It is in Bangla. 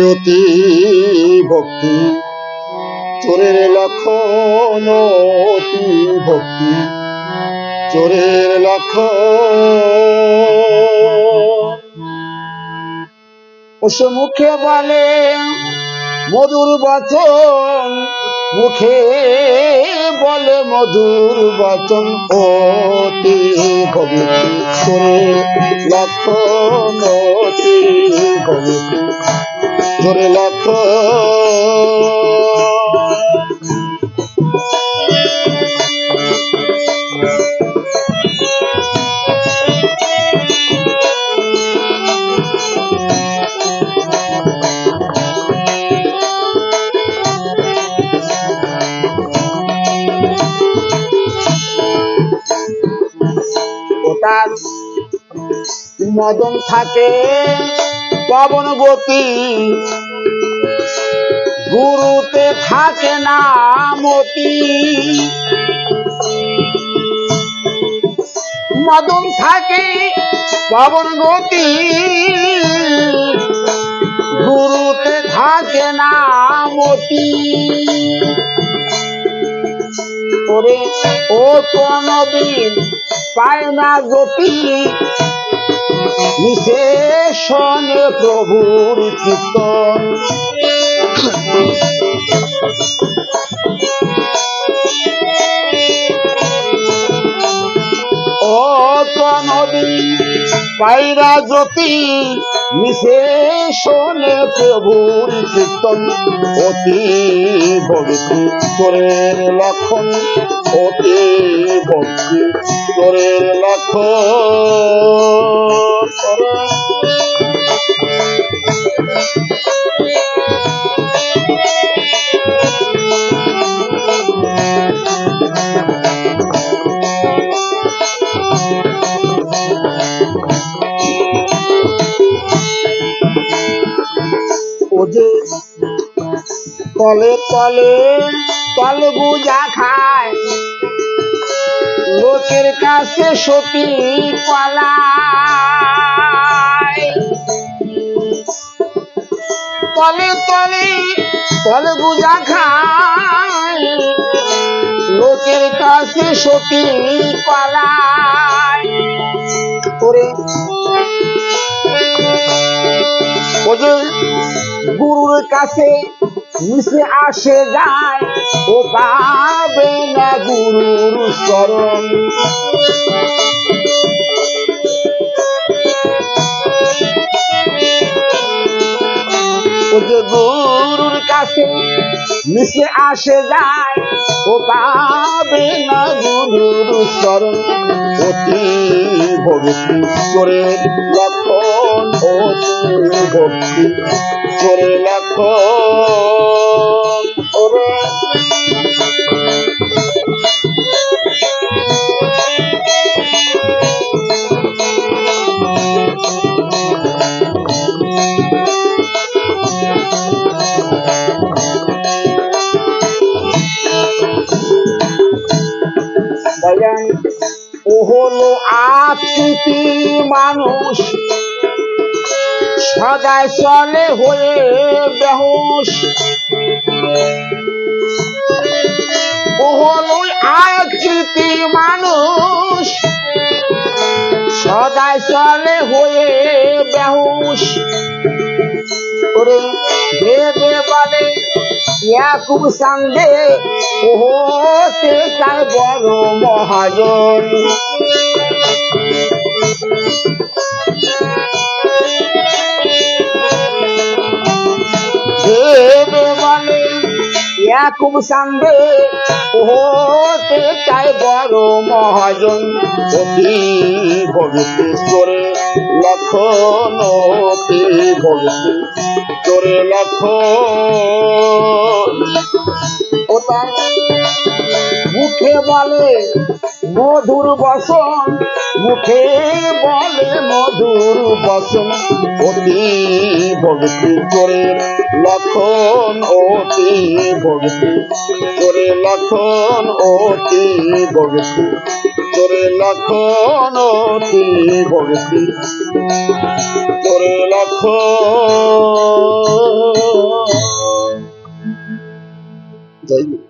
অতি ভক্তি চোরের লক্ষণ অতি ভক্তি চোরের লক্ষণ। ও সে মুখে বলে মধুর বচন, মুখে বলে মধুর বচন অতি ভক্তি চোরের লক্ষণ অতি ভক্তি চোরের লক্ষণ। তার মদন থাকে পবন গতি, গুরুতে থাকে না মতি। মদন থাকে পবন গতি, গুরুতে থাকে না মতি। ওরে ও কোনদিন পায় না জ্যোতি, নিশেষণে প্রভুর কীর্তন। ও কোনদিন পায় না জ্যোতি, নিশেষণে প্রভুর কীর্তন অতি ভক্তি চোরের লক্ষণ অতি ভক্তি চোরের লক্ষণ। ও যে তলে তলে তল বুঝা খায়, লোকের কাছে সতী কলায়। তলে তলে তল বুঝা খায়, লোকের কাছে সতী কলায়। ওরে ও যে গুরুর কাছে মিশে আসে যায়, ও পাবে না গুরুর চরণ। ও যে গুরুর কাছে মিশে আসে যায়, ও পাবে না গুরুর চরণ অতি ভক্তি চোরের লক্ষণ অতি ভক্তি চোরের লক্ষণ। ওরে ও হলো আকৃতি মানুষ, সদাই চলে হয়ে বেহুশ। ও হলো আকৃতি মানুষ, সদাই চলে হয়ে বেহুশ। ওরে ভেবে বলে ইয়াকুব সান্দে ও হতে চায় বড় মহাজন। ভেবে বলে ইয়াকুব সান্দে ও হতে চায় বড় মহাজন অতি ভক্তি চোরের লক্ষণ অতি ভক্তি চোরের লক্ষণ। ও তার মুখে বলে মধুর বচন, মুখে বলে মধুর বচন অতি ভক্তি চোরের লক্ষণ অতি ভক্তি চোরের লক্ষণ অতি ভক্তি চোরের লক্ষণ অতি ভক্তি চোরের লক্ষণ। জয় গুরু।